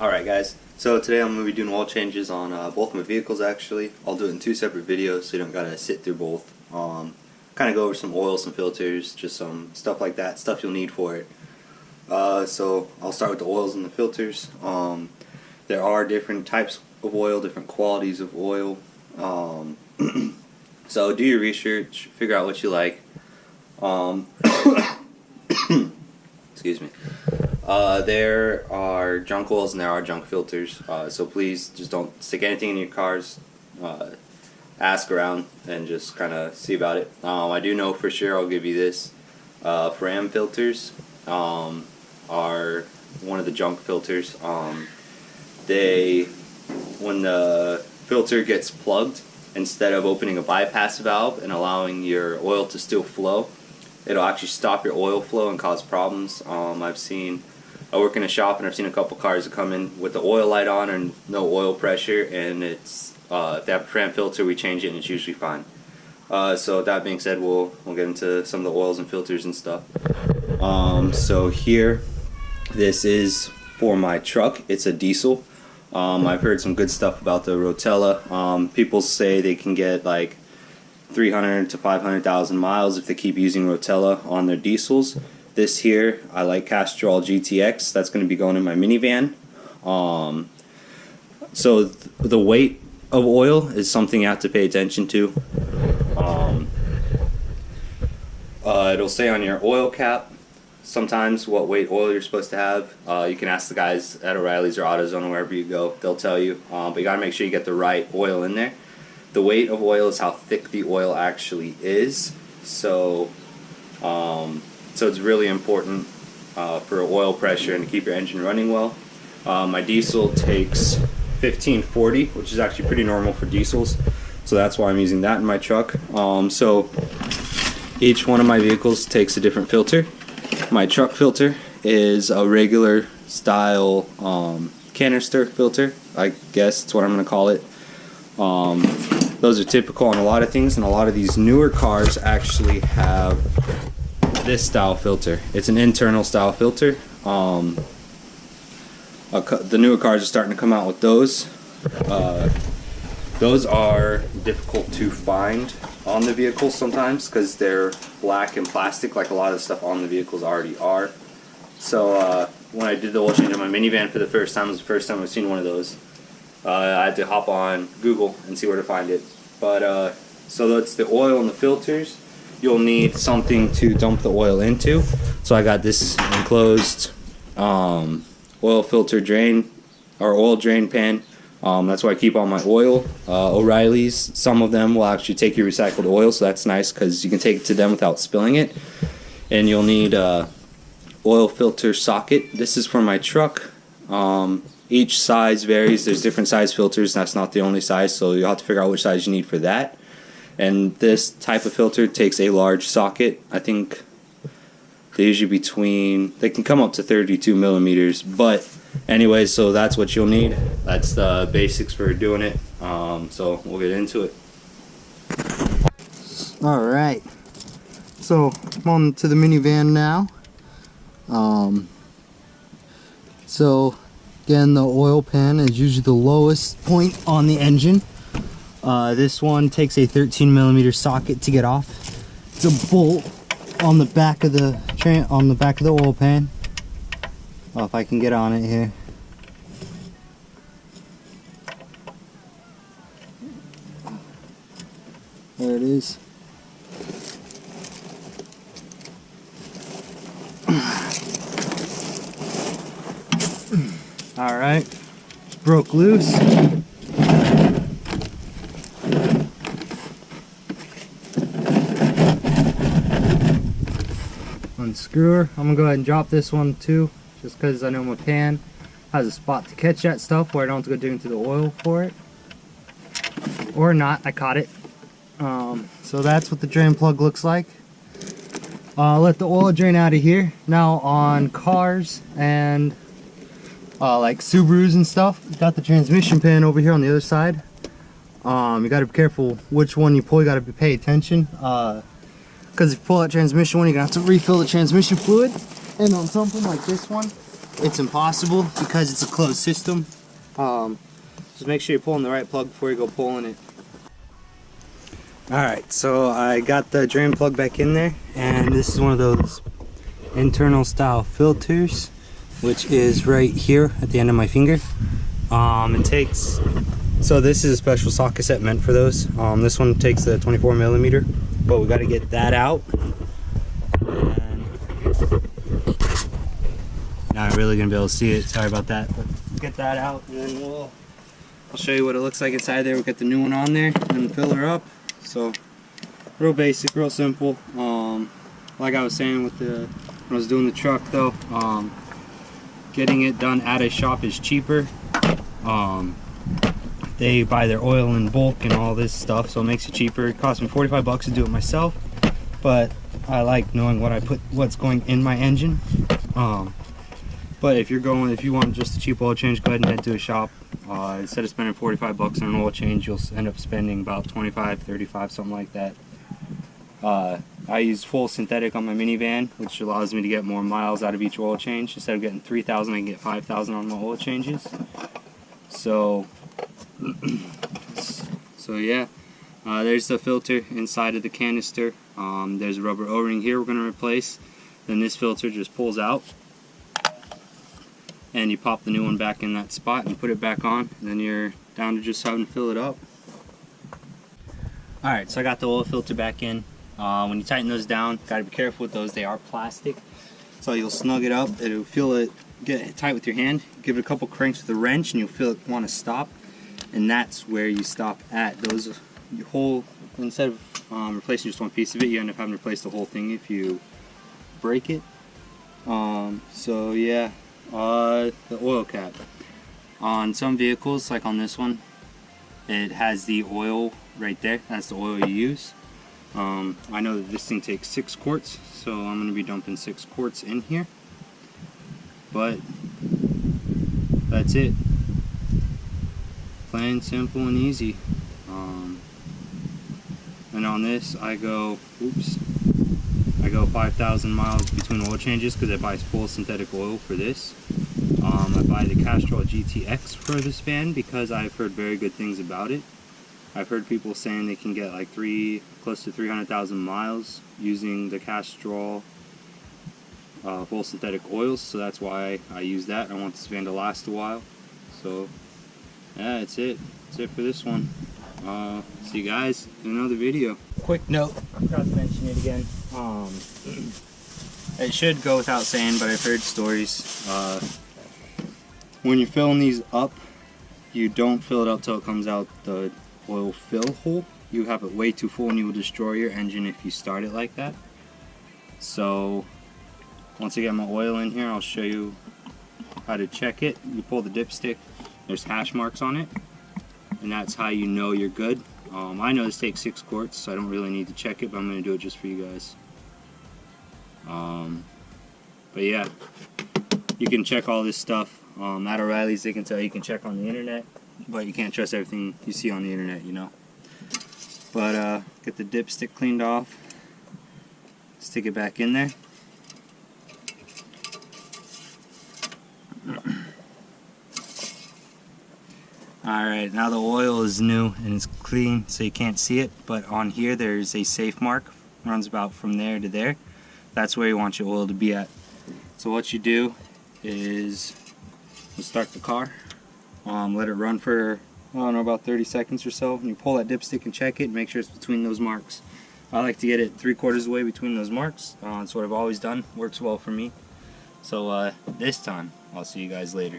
Alright guys, so today I'm going to be doing oil changes on both my vehicles actually. I'll do it in two separate videos so you don't gotta sit through both. Kind of go over some oil, some filters, just some stuff like that, stuff you'll need for it. So I'll start with the oils and the filters. There are different types of oil, different qualities of oil. So do your research, figure out what you like. Excuse me. There are junk oils and there are junk filters, so please just don't stick anything in your cars. Ask around and just kind of see about it. I do know for sure, I'll give you this, Ram filters are one of the junk filters. When the filter gets plugged, instead of opening a bypass valve and allowing your oil to still flow, it'll actually stop your oil flow and cause problems. I work in a shop and I've seen a couple cars that come in with the oil light on and no oil pressure, and it's if they have a Ram filter, we change it and it's usually fine. So with that being said, we'll get into some of the oils and filters and stuff. So here, this is for my truck. It's a diesel. I've heard some good stuff about the Rotella. People say they can get like 300 to 500,000 miles if they keep using Rotella on their diesels. This here, I like Castrol GTX. That's going to be going in my minivan. So the weight of oil is something you have to pay attention to. It'll say on your oil cap sometimes what weight oil you're supposed to have. You can ask the guys at O'Reilly's or AutoZone or wherever you go. They'll tell you. But you got to make sure you get the right oil in there. The weight of oil is how thick the oil actually is. So it's really important for oil pressure and to keep your engine running well. My diesel takes 1540, which is actually pretty normal for diesels. So that's why I'm using that in my truck. So each one of my vehicles takes a different filter. My truck filter is a regular style canister filter. I guess that's what I'm going to call it. Those are typical on a lot of things, and a lot of these newer cars actually have this style filter. It's an internal style filter. The newer cars are starting to come out with those. Those are difficult to find on the vehicles sometimes because they're black and plastic, like a lot of the stuff on the vehicles already are. So when I did the oil change on my minivan for the first time, it was the first time I've seen one of those. I had to hop on Google and see where to find it. But so that's the oil and the filters. You'll need something to dump the oil into. So I got this enclosed oil filter drain or oil drain pan. That's where I keep all my oil. O'Reilly's, some of them will actually take your recycled oil, so that's nice because you can take it to them without spilling it. And you'll need a oil filter socket. This is for my truck. Each size varies. There's different size filters. That's not the only size, so you'll have to figure out which size you need for that. And this type of filter takes a large socket. I think they usually they can come up to 32 millimeters. But anyway, so that's what you'll need. That's the basics for doing it. So we'll get into it. Alright, so I'm on to the minivan now. So again, the oil pan is usually the lowest point on the engine. This one takes a 13 millimeter socket to get off. It's a bolt on the back of the oil pan. Oh, if I can get on it here. There it is. All right, broke loose. Unscrew her. I'm gonna go ahead and drop this one too, just because I know my pan has a spot to catch that stuff where I don't have to go dig into the oil for it. Or not, I caught it. So that's what the drain plug looks like. Let the oil drain out of here. Now on cars and like Subarus and stuff, got the transmission pan over here on the other side. You got to be careful which one you pull. You got to pay attention. Because if you pull out transmission one, you're going to have to refill the transmission fluid. And on something like this one, it's impossible because it's a closed system. Just make sure you're pulling the right plug before you go pulling it. Alright, so I got the drain plug back in there, and this is one of those internal style filters, which is right here at the end of my finger. It takes, so this is a special socket set meant for those. This one takes the 24 millimeter, but we got to get that out. And not really gonna be able to see it, sorry about that, but get that out and then I'll show you what it looks like inside there. We'll get the new one on there and fill her up. So real basic, real simple. Like I was saying with when I was doing the truck though, getting it done at a shop is cheaper. They buy their oil in bulk and all this stuff, so it makes it cheaper. It cost me 45 bucks to do it myself, but I like knowing what's going in my engine. But if you want just a cheap oil change, go ahead and head to a shop. Instead of spending 45 bucks on an oil change, you'll end up spending about 25, 35, something like that. I use full synthetic on my minivan, which allows me to get more miles out of each oil change. Instead of getting 3,000, I can get 5,000 on my oil changes. So yeah, there's the filter inside of the canister. There's a rubber O-ring here we're going to replace. Then this filter just pulls out, and you pop the new one back in that spot and put it back on, and then you're down to just having to fill it up. Alright, so I got the oil filter back in. When you tighten those down, gotta be careful with those, they are plastic. So you'll snug it up, it'll feel it get tight with your hand. Give it a couple cranks with a wrench and you'll feel it want to stop. And that's where you stop at. Those, your whole, instead of replacing just one piece of it, you end up having to replace the whole thing if you break it. So yeah. The oil cap. On some vehicles, like on this one, it has the oil right there. That's the oil you use. I know that this thing takes 6 quarts, so I'm going to be dumping 6 quarts in here. But that's it. Plain, simple, and easy. And on this, I go 5,000 miles between oil changes because I buy full synthetic oil for this. I buy the Castrol GTX for this van because I've heard very good things about it. I've heard people saying they can get like close to 300,000 miles using the Castrol full synthetic oils, so that's why I use that. I want this van to last a while. So yeah, that's it. That's it for this one. See you guys in another video. Quick note, I forgot to mention it again. It should go without saying, but I've heard stories. When you're filling these up, you don't fill it up till it comes out the oil fill hole. You have it way too full and you will destroy your engine if you start it like that. So once I get my oil in here, I'll show you how to check it. You pull the dipstick, there's hash marks on it, and that's how you know you're good. I know this takes 6 quarts, so I don't really need to check it, but I'm going to do it just for you guys. But yeah, you can check all this stuff at O'Reilly's. They can tell you can check on the internet, but you can't trust everything you see on the internet, you know. But get the dipstick cleaned off, stick it back in there. Alright, now the oil is new and it's clean, so you can't see it, but on here there's a safe mark, runs about from there to there. That's where you want your oil to be at. So what you do is you start the car, let it run for, I don't know, about 30 seconds or so, and you pull that dipstick and check it and make sure it's between those marks. I like to get it 3/4 of the way between those marks. That's what I've always done, works well for me. So this time, I'll see you guys later.